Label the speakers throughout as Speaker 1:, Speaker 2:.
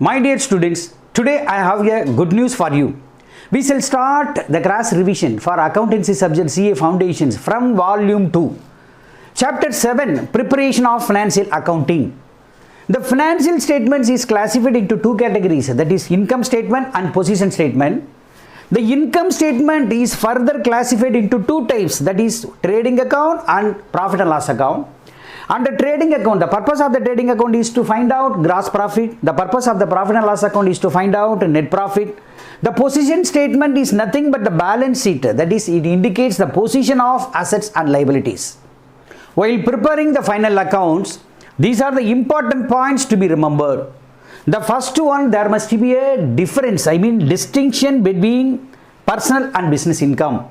Speaker 1: My dear students, today I have a good news for you. We shall start the class revision for accountancy subject CA Foundations from volume 2. Chapter 7, Preparation of Financial Accounting. The financial statements is classified into two categories, that is income statement and position statement. The income statement is further classified into two types, that is trading account and profit and loss account. Under trading account, the purpose of the trading account is to find out gross profit. The purpose of the profit and loss account is to find out net profit. The position statement is nothing but the balance sheet, that is it indicates the position of assets and liabilities. While preparing the final accounts, these are the important points to be remembered. The first one, there must be a difference, distinction between personal and business income.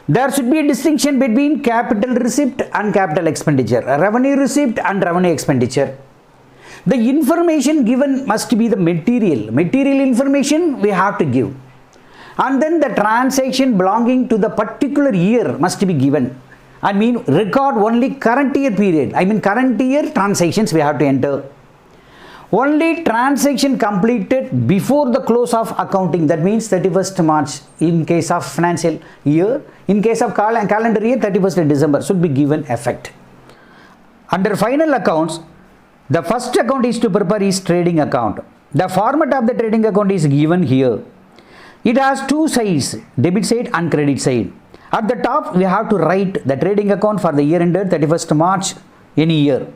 Speaker 1: There should be a distinction between capital receipt and capital expenditure, revenue receipt and revenue expenditure. The information given must be the material information we have to give. And then the transaction belonging to the particular year must be given. Record only current year period, current year transactions we have to enter. Only transaction completed before the close of accounting, that means 31st March in case of financial year, in case of calendar year 31st December should be given effect. Under final accounts, the first account is to prepare is trading account. The format of the trading account is given here. It has two sides, debit side and credit side. At the top we have to write the trading account for the year ended 31st March any year.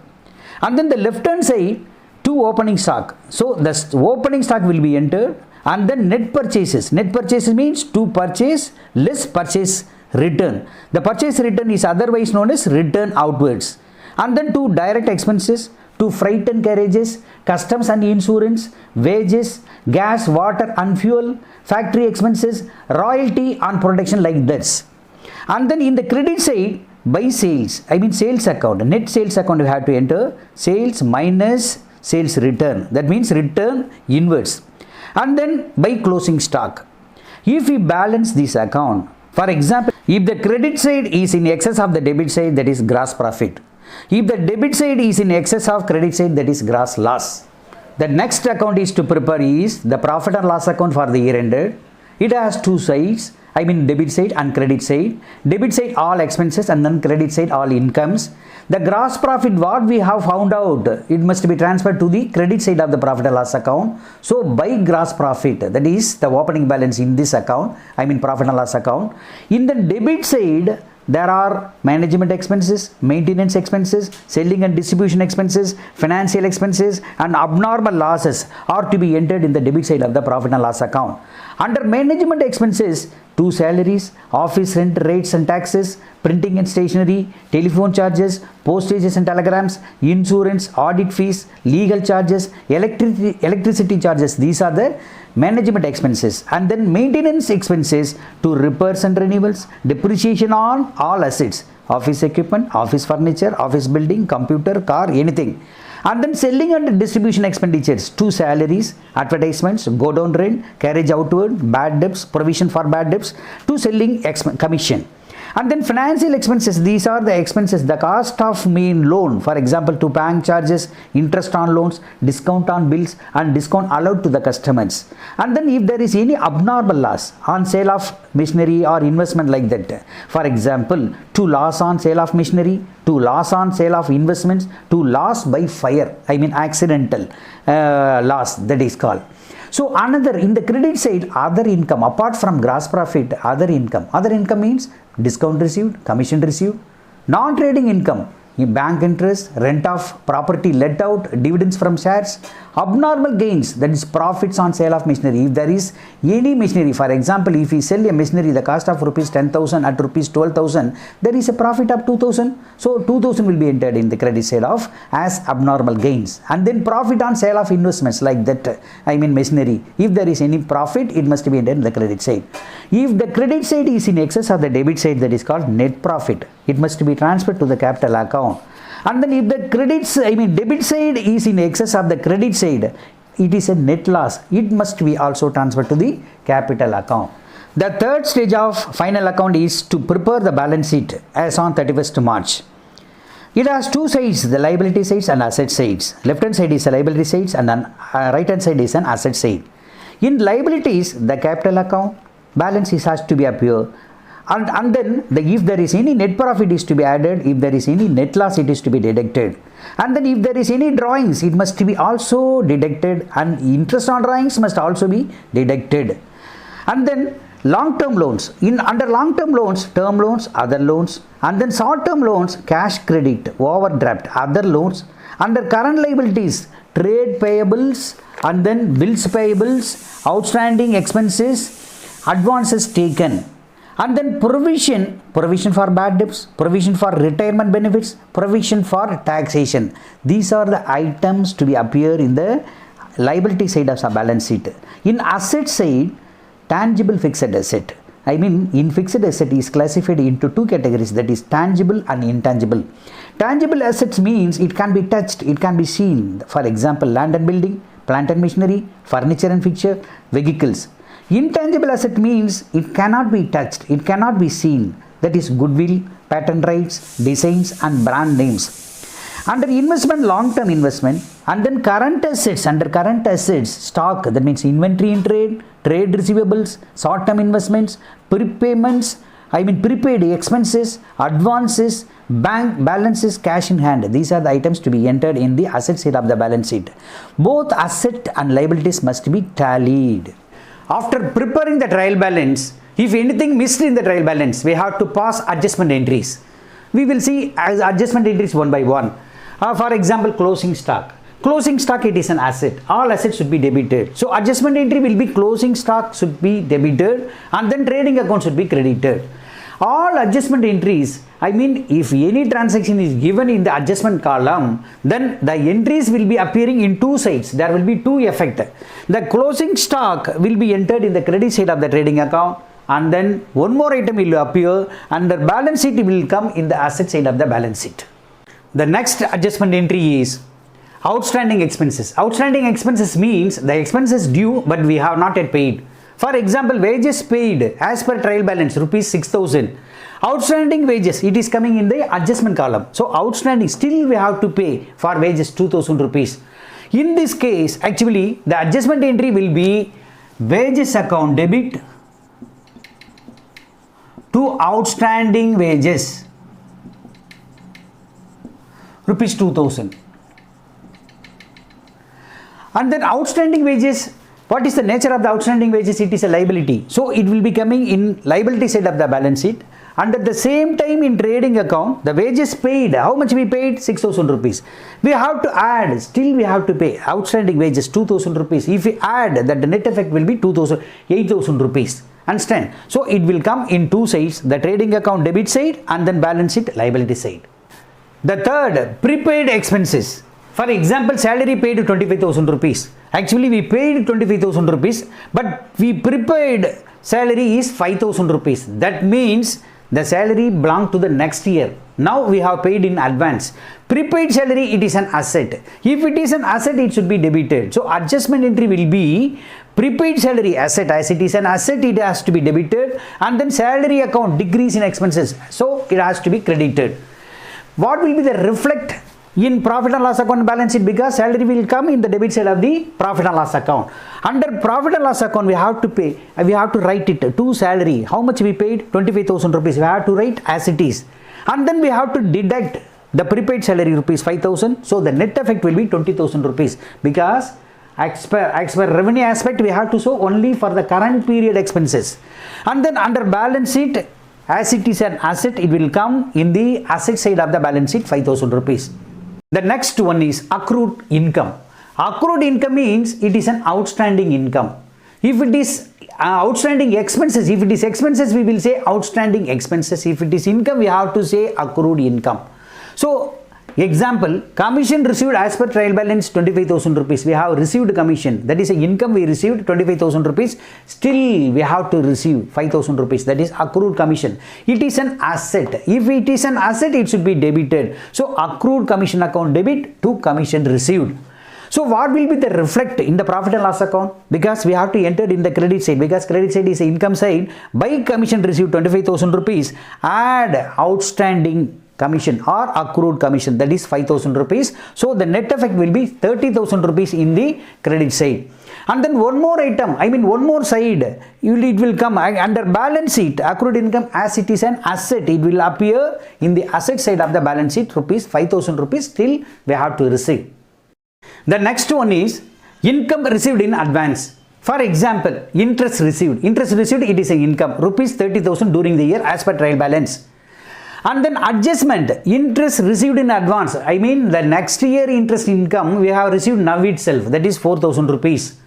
Speaker 1: And then the left hand side, two opening stock. So the opening stock will be entered, and then net purchases. Net purchases means to purchase less purchase return. The purchase return is otherwise known as return outwards. And then two direct expenses, to freight and carriages, customs and insurance, wages, gas, water and fuel, factory expenses, royalty and production like this. And then in the credit side, by sales, sales account, net sales account you have to enter sales minus sales return, that means return inwards. And then by closing stock. If we balance this account, for example, if the credit side is in excess of the debit side, that is gross profit. If the debit side is in excess of credit side, that is gross loss. The next account is to prepare is the profit and loss account for the year ended. It has two sides, debit side and credit side. Debit side all expenses and then credit side all incomes. The gross profit what we have found out, it must be transferred to the credit side of the profit and loss account. So by gross profit, that is the opening balance in this account, profit and loss account. In the debit side, there are management expenses, maintenance expenses, selling and distribution expenses, financial expenses and abnormal losses are to be entered in the debit side of the profit and loss account. Under management expenses, two salaries, office rent, rates and taxes, printing and stationery, telephone charges, postages and telegrams, insurance, audit fees, legal charges, electricity charges. These are the management expenses. And then maintenance expenses to repairs and renewals, depreciation on all assets, office equipment, office furniture, office building, computer, car, anything. And then selling and distribution expenditures, two salaries, advertisements, go down rent, carriage outward, bad debts, provision for bad debts, to selling commission. And then financial expenses, these are the expenses, the cost of main loan, for example, to bank charges, interest on loans, discount on bills and discount allowed to the customers. And then if there is any abnormal loss on sale of machinery or investment like that, for example, to loss on sale of machinery, to loss on sale of investments, to loss by fire, accidental loss, that is called. So another, in the credit side, other income, apart from gross profit, other income. Other income means discount received, commission received, non-trading income, bank interest, rent of property let out, dividends from shares, abnormal gains, that is profits on sale of machinery. If there is any machinery, for example, if we sell a machinery, the cost of rupees 10,000 at rupees 12,000, there is a profit of 2,000. So 2,000 will be entered in the credit side of as abnormal gains. And then profit on sale of investments like that, machinery. If there is any profit, it must be entered in the credit side. If the credit side is in excess of the debit side, that is called net profit. It must be transferred to the capital account. And then if the debit side is in excess of the credit side, it is a net loss. It must be also transferred to the capital account. The third stage of final account is to prepare the balance sheet as on 31st March. It has two sides, the liability sides and asset sides. Left hand side is the liability sides and then right hand side is an asset side. In liabilities, the capital account balance has to be appear, and then if there is any net profit is to be added, if there is any net loss it is to be deducted, and then if there is any drawings it must be also deducted, and interest on drawings must also be deducted. And then long-term loans, under long-term loans, term loans, other loans, and then short-term loans, cash credit, overdraft, other loans. Under current liabilities, trade payables, and then bills payables, outstanding expenses, advances taken, and then provision for bad debts, provision for retirement benefits, provision for taxation. These are the items to be appear in the liability side of the balance sheet. In asset side, tangible fixed asset. In fixed asset is classified into two categories, that is tangible and intangible. Tangible assets means it can be touched, it can be seen. For example, land and building, plant and machinery, furniture and fixture, vehicles. Intangible asset means it cannot be touched, it cannot be seen. That is goodwill, patent rights, designs and brand names. Under investment, long-term investment, and then current assets, under current assets, stock, that means inventory in trade, trade receivables, short-term investments, prepayments, prepaid expenses, advances, bank balances, cash in hand. These are the items to be entered in the asset side of the balance sheet. Both asset and liabilities must be tallied. After preparing the trial balance, if anything missed in the trial balance, we have to pass adjustment entries. We will see as adjustment entries one by one. For example, closing stock. Closing stock, it is an asset. All assets should be debited. So adjustment entry will be closing stock should be debited, and then trading account should be credited. All adjustment entries, if any transaction is given in the adjustment column, then the entries will be appearing in two sides. There will be two effects. The closing stock will be entered in the credit side of the trading account, and then one more item will appear and the balance sheet will come in the asset side of the balance sheet. The next adjustment entry is outstanding expenses. Outstanding expenses means the expenses due but we have not yet paid. For example, wages paid as per trial balance rupees 6,000. Outstanding wages, it is coming in the adjustment column. So outstanding, still we have to pay for wages 2,000 rupees. In this case, actually the adjustment entry will be wages account debit to outstanding wages rupees 2,000. And then outstanding wages, what is the nature of the outstanding wages? It is a liability. So it will be coming in liability side of the balance sheet. And at the same time in trading account, the wages paid, how much we paid? 6,000 rupees. We have to add, still we have to pay outstanding wages 2,000 rupees. If we add that, the net effect will be 8,000 rupees. Understand? So it will come in two sides, the trading account debit side and then balance sheet liability side. The third, prepaid expenses. For example, salary paid 25,000 rupees. Actually, we paid 25,000 rupees, but we prepaid salary is 5,000 rupees. That means the salary belonged to the next year. Now we have paid in advance. Prepaid salary, it is an asset. If it is an asset, it should be debited. So adjustment entry will be prepaid salary asset. As it is an asset, it has to be debited, and then salary account decrease in expenses. So it has to be credited. What will be the reflect in profit and loss account balance sheet? Because salary will come in the debit side of the profit and loss account. Under profit and loss account, we have to pay, we have to write it to salary. How much we paid? 25,000 rupees. We have to write as it is. And then we have to deduct the prepaid salary rupees 5,000. So the net effect will be 20,000 rupees. Because as per revenue aspect, we have to show only for the current period expenses. And then under balance sheet, as it is an asset, it will come in the asset side of the balance sheet 5,000 rupees. The next one is accrued income. Accrued income means it is an outstanding income. If it is outstanding expenses, if it is expenses, we will say outstanding expenses. If it is income, we have to say accrued income. So, example, commission received as per trial balance 25,000 rupees. We have received commission. That is a income we received 25,000 rupees. Still we have to receive 5,000 rupees. That is accrued commission. It is an asset. If it is an asset, it should be debited. So accrued commission account debit to commission received. So what will be the reflect in the profit and loss account? Because we have to enter in the credit side. Because credit side is the income side. By commission received 25,000 rupees. Add outstanding commission or accrued commission, that is 5,000 rupees. So the net effect will be 30,000 rupees in the credit side. And then one more item, one more side, it will come under balance sheet, accrued income, as it is an asset, it will appear in the asset side of the balance sheet, rupees 5,000 rupees still we have to receive. The next one is income received in advance. For example, interest received, it is an income, rupees 30,000 during the year as per trial balance. And then adjustment, interest received in advance, the next year interest income we have received now itself, that is 4,000 rupees.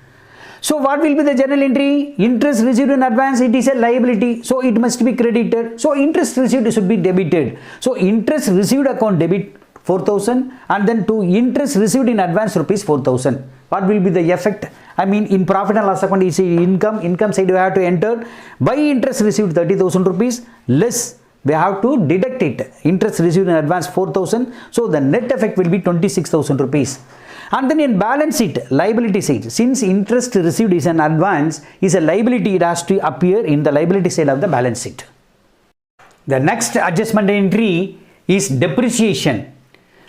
Speaker 1: So what will be the journal entry? Interest received in advance, it is a liability, so it must be credited. So interest received should be debited. So interest received account debit 4,000 and then to interest received in advance rupees 4,000. What will be the effect? In profit and loss account is income side we have to enter by interest received 30,000 rupees less we have to deduct it, interest received in advance 4,000. So the net effect will be 26,000 rupees. And then in balance sheet, liability side, since interest received is an advance, is a liability, it has to appear in the liability side of the balance sheet. The next adjustment entry is depreciation.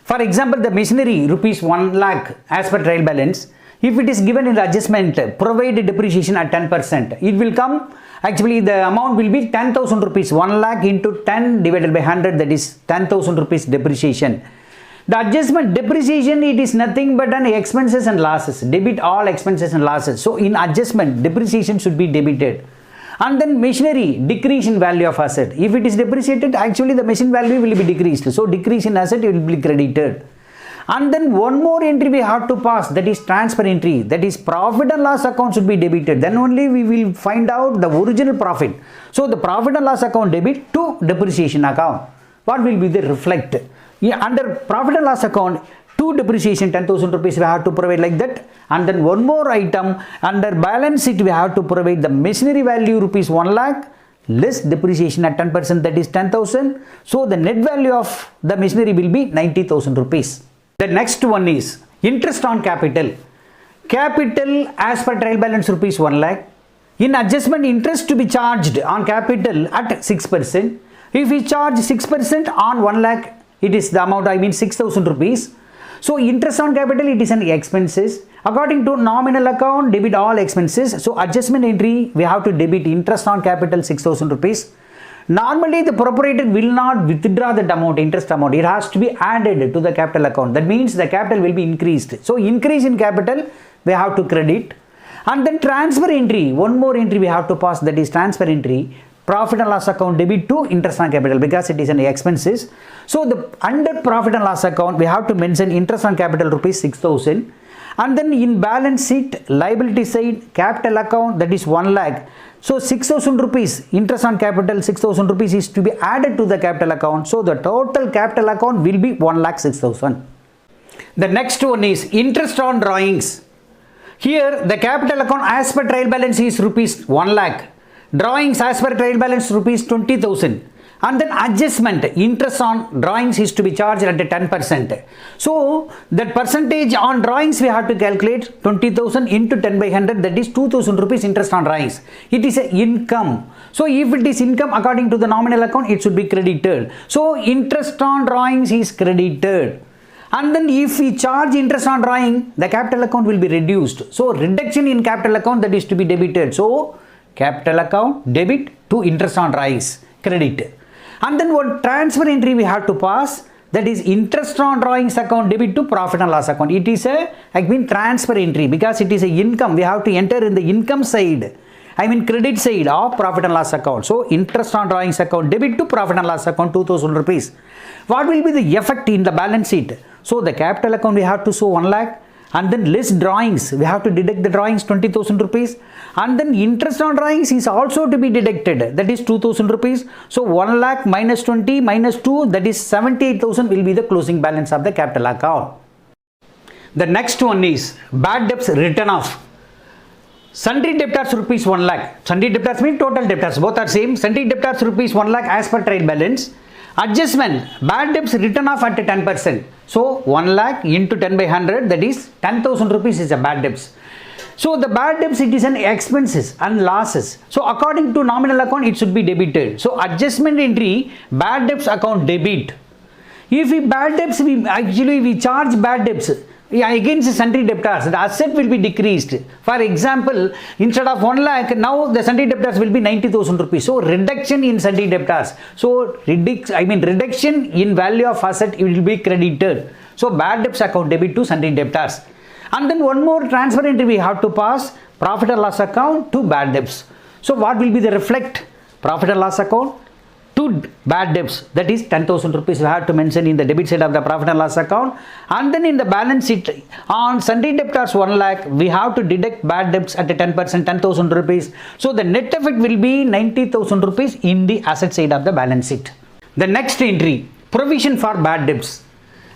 Speaker 1: For example, the machinery rupees 1 lakh as per trial balance, if it is given in the adjustment, provide depreciation at 10%, it will come, the amount will be 10,000 rupees, 1 lakh into 10 divided by 100, that is 10,000 rupees depreciation. The adjustment depreciation, it is nothing but an expenses and losses, debit all expenses and losses. So in adjustment, depreciation should be debited. And then machinery, decrease in value of asset. If it is depreciated, the machine value will be decreased. So decrease in asset, it will be credited. And then one more entry we have to pass, that is transfer entry, that is profit and loss account should be debited. Then only we will find out the original profit. So the profit and loss account debit to depreciation account. What will be the reflect? Under profit and loss account, to depreciation 10,000 rupees we have to provide like that. And then one more item, under balance sheet we have to provide the machinery value rupees 1 lakh less depreciation at 10%, that is 10,000. So the net value of the machinery will be 90,000 rupees. The next one is interest on capital. Capital as per trial balance rupees 1 lakh. In adjustment, interest to be charged on capital at 6%. If we charge 6% on 1 lakh, it is the amount, 6,000 rupees. So interest on capital, it is an expenses. According to nominal account, debit all expenses. So adjustment entry, we have to debit interest on capital 6,000 rupees. Normally, the proprietor will not withdraw that amount, interest amount. It has to be added to the capital account. That means the capital will be increased. So increase in capital, we have to credit. And then transfer entry, one more entry we have to pass, that is transfer entry. Profit and loss account debit to interest on capital because it is an expenses. So the under profit and loss account, we have to mention interest on capital rupees 6,000. And then in balance sheet, liability side, capital account, that is 1 lakh. So 6,000 rupees, interest on capital 6,000 rupees is to be added to the capital account. So the total capital account will be 1 lakh 6,000. The next one is interest on drawings. Here the capital account as per trial balance is rupees 1 lakh. Drawings as per trial balance rupees 20,000. And then adjustment, interest on drawings is to be charged at 10%. So that percentage on drawings we have to calculate 20,000 into 10 by 100, that is 2,000 rupees interest on drawings. It is an income. So if it is income according to the nominal account, it should be credited. So interest on drawings is credited. And then if we charge interest on drawing, the capital account will be reduced. So reduction in capital account, that is to be debited. So capital account debit to interest on drawings, credit. And then one transfer entry we have to pass, that is interest on drawings account debit to profit and loss account. It is a transfer entry because it is a income. We have to enter in the income side, credit side of profit and loss account. So interest on drawings account debit to profit and loss account 2,000 rupees. What will be the effect in the balance sheet? So the capital account we have to show 1 lakh. And then less drawings, we have to deduct the drawings 20,000 rupees. And then interest on drawings is also to be deducted, that is 2,000 rupees. So 1 lakh minus 20 minus 2, that is 78,000 will be the closing balance of the capital account. The next one is bad debts written off. Sundry debtors rupees 1 lakh. Sundry debtors means total debtors, both are same. Sundry debtors rupees 1 lakh as per trial balance. Adjustment, bad debts written off at 10%. So 1 lakh into 10 by 100, that is 10,000 rupees is a bad debts. So the bad debts, it is an expenses and losses. So according to nominal account, it should be debited. So adjustment entry, bad debts account debit. If we bad debts, we charge bad debts against sundry debtors, the asset will be decreased. For example, instead of 1 lakh, now the sundry debtors will be 90,000 rupees. So reduction in sundry debtors. So reduction in value of asset will be credited. So bad debts account debit to sundry debtors. And then one more transfer entry we have to pass, profit and loss account to bad debts. So what will be the reflect? Profit and loss account to bad debts, that is 10,000 rupees we have to mention in the debit side of the profit and loss account. And then in the balance sheet, on sundry debtors 1 lakh, we have to deduct bad debts at 10%, 10,000 rupees. So the net effect will be 90,000 rupees in the asset side of the balance sheet. The next entry, provision for bad debts.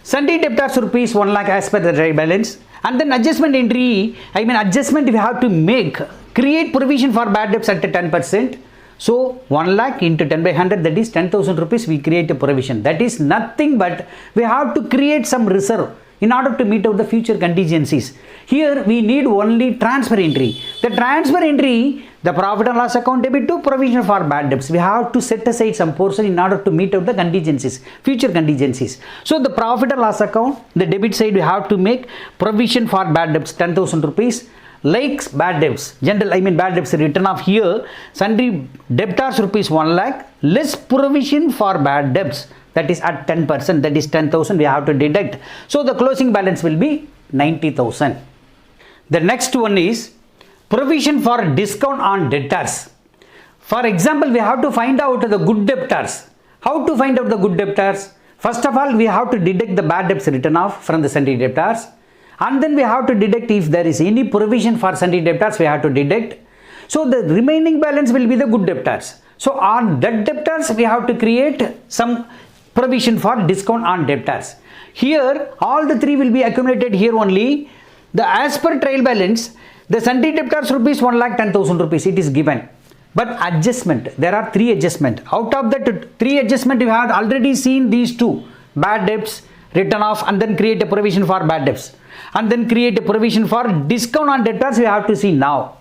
Speaker 1: Sundry debtors rupees 1 lakh as per the trial balance. And then adjustment entry, adjustment we have to make, create provision for bad debts at 10%. So 1 lakh into 10 by 100, that is 10,000 rupees, we create a provision. That is nothing but we have to create some reserve in order to meet out the future contingencies. Here we need only transfer entry. The transfer entry, the profit and loss account debit to provision for bad debts. We have to set aside some portion in order to meet out the contingencies, future contingencies. So the profit and loss account, the debit side we have to make provision for bad debts 10,000 rupees. Like bad debts, bad debts written off here, sundry debtors rupees 1 lakh, less provision for bad debts, that is at 10%, that is 10,000 we have to deduct. So the closing balance will be 90,000. The next one is provision for discount on debtors. For example, we have to find out the good debtors. How to find out the good debtors? First of all, we have to deduct the bad debts written off from the sundry debtors. And then we have to deduct if there is any provision for sundry debtors, we have to deduct. So the remaining balance will be the good debtors. So on debt debtors, we have to create some provision for discount on debtors. Here, all the three will be accumulated here only. The as per trial balance, the sundry debtors rupees 1 lakh 10,000 rupees, it is given. But adjustment, there are 3 adjustment. Out of that 3 adjustment, we have already seen these 2. Bad debts, written off, and then create a provision for bad debts. And then create a provision for discount on debtors we have to see now.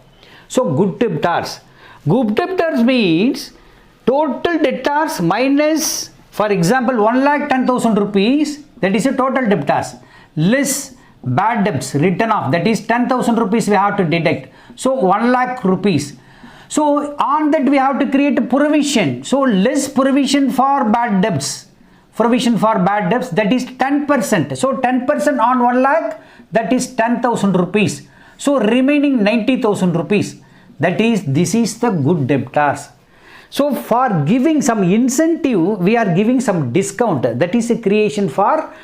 Speaker 1: So good debtors. Good debtors means total debtors minus, for example, 1 lakh 10,000 rupees, that is a total debtors, less bad debts written off, that is 10,000 rupees we have to deduct. So 1 lakh rupees. So on that we have to create a provision. So less provision for bad debts. Provision for bad debts, that is 10%. So 10% on 1 lakh, that is 10,000 rupees. So remaining 90,000 rupees. That is, this is the good debtors. So for giving some incentive, we are giving some discount. That is a creation for,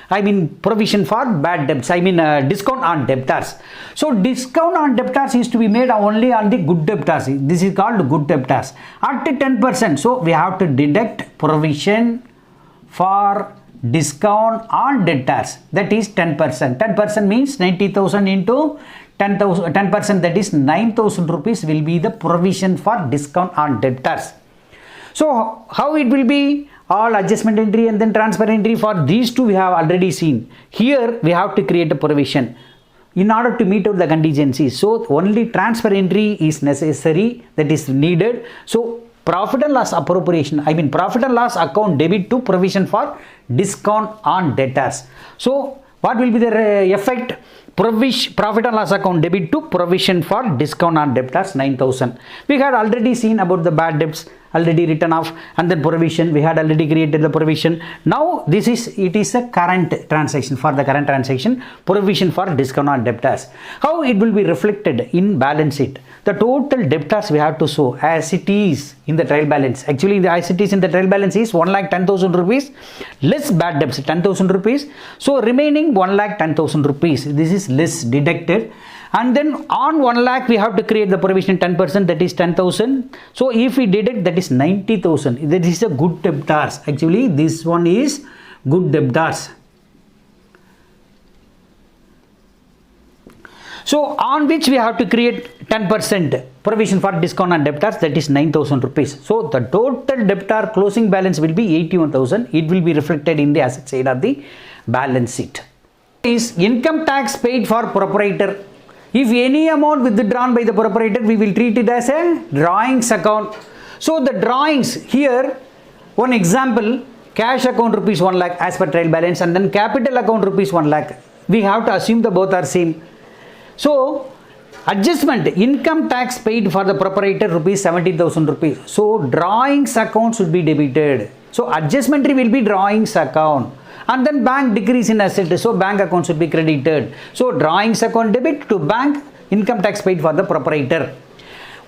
Speaker 1: provision for bad debts. Discount on debtors. So discount on debtors is to be made only on the good debtors. This is called good debtors. At 10%, so we have to deduct provision for discount on debtors, that is 10%. 10% means 90,000 into 10,000, 10%, that is 9,000 rupees will be the provision for discount on debtors. So how it will be? All adjustment entry and then transfer entry for these 2 we have already seen. Here we have to create a provision in order to meet out the contingencies. So only transfer entry is necessary, that is needed. So profit and loss appropriation, profit and loss account debit to provision for discount on debtors. So what will be the effect? Profit and loss account debit to provision for discount on debtors 9,000. We had already seen about the bad debts, already written off, and then provision, we had already created the provision. Now it is a current transaction. For the current transaction, provision for discount on debtors. How it will be reflected in balance sheet? The total debtors we have to show as it is in the trial balance. Actually, the as it is in the trial balance is 1 lakh 10,000 rupees, less bad debts 10,000 rupees. So remaining 1 lakh 10,000 rupees, this is less deducted. And then on 1 lakh we have to create the provision 10%, that is 10,000. So if we deduct, that is 90,000. That is a good debtors. Actually, this one is good debtors. So on which we have to create 10% provision for discount on debtors, that is 9,000 rupees. So the total debtor closing balance will be 81,000. It will be reflected in the asset side of the balance sheet. Is income tax paid for proprietor. If any amount withdrawn by the proprietor, we will treat it as a drawings account. So the drawings here, one example, cash account rupees 1 lakh as per trial balance, and then capital account rupees 1 lakh. We have to assume the both are same. So adjustment, income tax paid for the proprietor rupees 17,000 rupees. So drawings account should be debited. So adjustment will be drawings account, and then bank decrease in asset, so bank account should be credited. So drawings account debit to bank, income tax paid for the proprietor.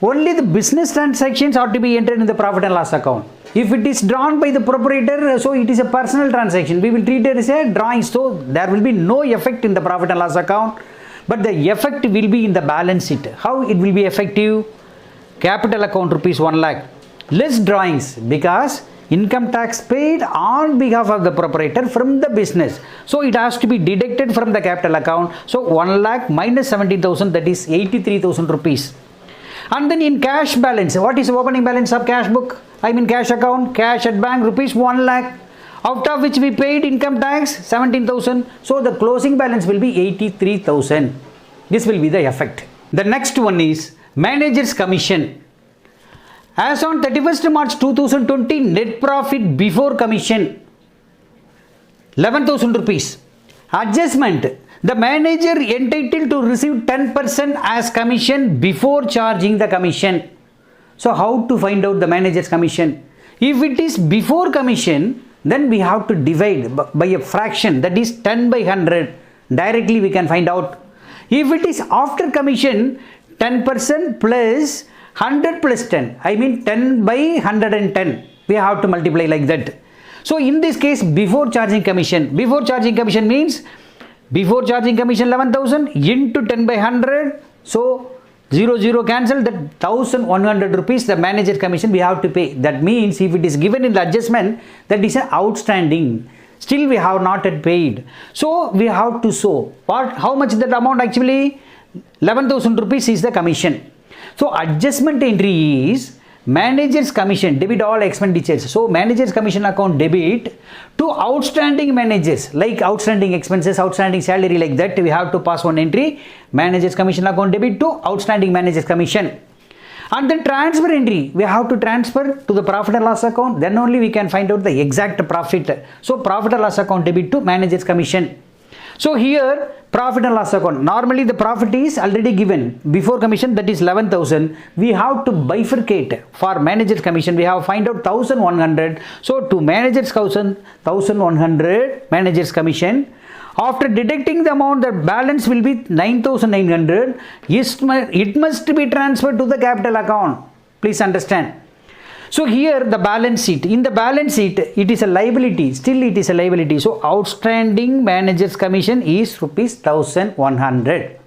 Speaker 1: Only the business transactions are to be entered in the profit and loss account. If it is drawn by the proprietor, so it is a personal transaction, we will treat it as a drawing, so there will be no effect in the profit and loss account, but the effect will be in the balance sheet. How it will be effective? Capital account rupees 1 lakh less drawings, because income tax paid on behalf of the proprietor from the business, so it has to be deducted from the capital account. So 1 lakh minus 17,000, that is 83,000 rupees. And then in cash balance, what is the opening balance of cash book? I mean cash account, cash at bank rupees 1 lakh, out of which we paid income tax 17,000. So the closing balance will be 83,000. This will be the effect. The next one is manager's commission. As on 31st March 2020, net profit before commission 11,000 rupees. Adjustment, the manager entitled to receive 10% as commission before charging the commission. So how to find out the manager's commission? If it is before commission, then we have to divide by a fraction, that is 10 by 100. Directly we can find out. If it is after commission, 10% plus 100 plus 10, I mean 10 by 110. We have to multiply like that. So in this case, before charging commission means before charging commission 11,000 into 10 by 100. So 0 cancel, that 1,100 rupees the manager commission we have to pay. That means if it is given in the adjustment, that is an outstanding. Still we have not yet paid. So we have to show how much that amount actually. 11,000 rupees is the commission. So adjustment entry is manager's commission, debit all expenditures. So manager's commission account debit to outstanding managers, like outstanding expenses, outstanding salary, like that we have to pass one entry, manager's commission account debit to outstanding manager's commission. And then transfer entry, we have to transfer to the profit and loss account, then only we can find out the exact profit. So profit and loss account debit to manager's commission. So here profit and loss account, normally the profit is already given before commission, that is 11,000. We have to bifurcate for manager's commission, we have to find out 1,100. So to manager's 1,100 manager's commission. After deducting the amount, the balance will be 9,900. It must be transferred to the capital account. Please understand. So here the balance sheet, in the balance sheet it is a liability, still it is a liability. So outstanding manager's commission is rupees 1,100.